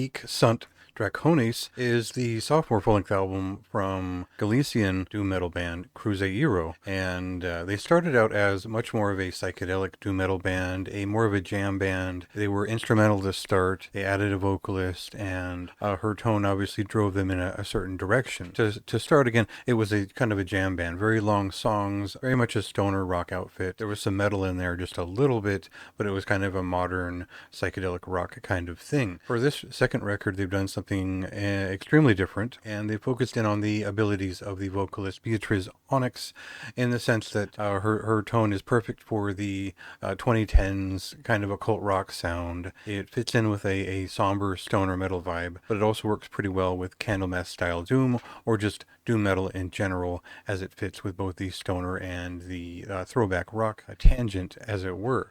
Hic Sun Dracones is the sophomore full-length album from Galician doom metal band Cruzeiro, and they started out as much more of a psychedelic doom metal band, more of a jam band. They were instrumental to start. They added a vocalist, and her tone obviously drove them in a certain direction. To start again, it was a kind of a jam band, very long songs, very much a stoner rock outfit. There was some metal in there, just a little bit, but it was kind of a modern psychedelic rock kind of thing. For this second record, they've done something extremely different, and they focused in on the abilities of the vocalist Beatriz Onyx, in the sense that her tone is perfect for the 2010s kind of occult rock sound. It fits in with a somber stoner metal vibe, but it also works pretty well with Candlemass style doom, or just doom metal in general, as it fits with both the stoner and the throwback rock tangent, as it were.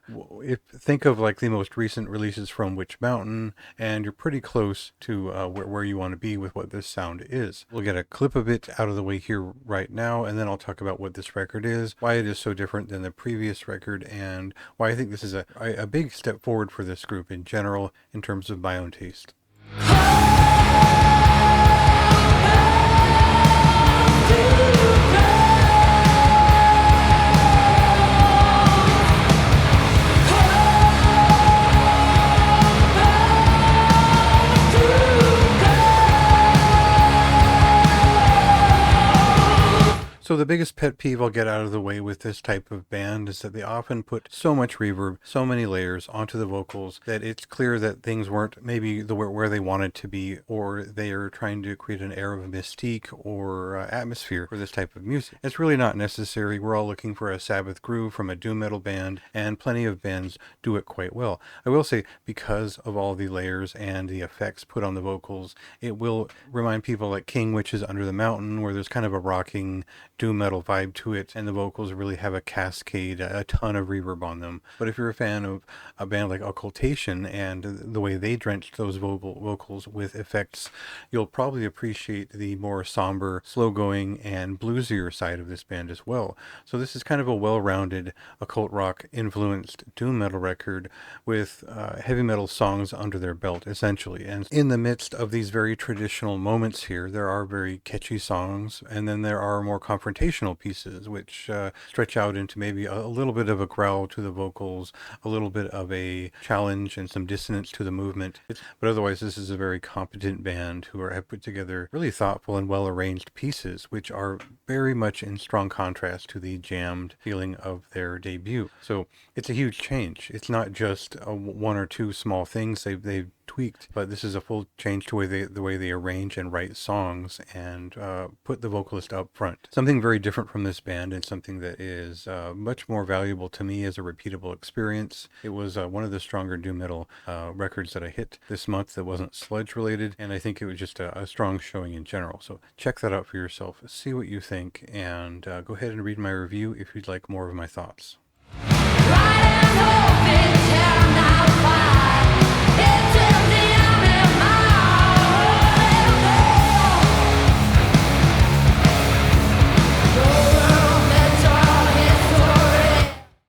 Think of like the most recent releases from Witch Mountain, and you're pretty close to where you want to be with what this sound is. We'll get a clip of it out of the way here right now, and then I'll talk about what this record is, why it is so different than the previous record, and why I think this is a big step forward for this group in general in terms of my own taste. So the biggest pet peeve I'll get out of the way with this type of band is that they often put so much reverb, so many layers onto the vocals that it's clear that things weren't maybe where they wanted to be, or they are trying to create an air of mystique or atmosphere for this type of music. It's really not necessary. We're all looking for a Sabbath groove from a doom metal band, and plenty of bands do it quite well. I will say, because of all the layers and the effects put on the vocals, it will remind people like King Witches Under the Mountain, where there's kind of a rocking doom metal vibe to it, and the vocals really have a cascade, a ton of reverb on them. But if you're a fan of a band like Occultation and the way they drenched those vocals with effects, you'll probably appreciate the more somber, slow-going, and bluesier side of this band as well. So this is kind of a well-rounded occult rock influenced doom metal record with heavy metal songs under their belt, essentially. And in the midst of these very traditional moments here, there are very catchy songs, and then there are more confrontational pieces, which stretch out into maybe a little bit of a growl to the vocals, a little bit of a challenge and some dissonance to the movement. But otherwise, this is a very competent band who have put together really thoughtful and well-arranged pieces, which are very much in strong contrast to the jammed feeling of their debut. So it's a huge change. It's not just one or two small things they've tweaked, but this is a full change to the way they arrange and write songs and put the vocalist up front. Something very different from this band, and something that is much more valuable to me as a repeatable experience. It was one of the stronger doom metal records that I hit this month that wasn't sludge related, and I think it was just a strong showing in general. So check that out for yourself, see what you think, and go ahead and read my review if you'd like more of my thoughts.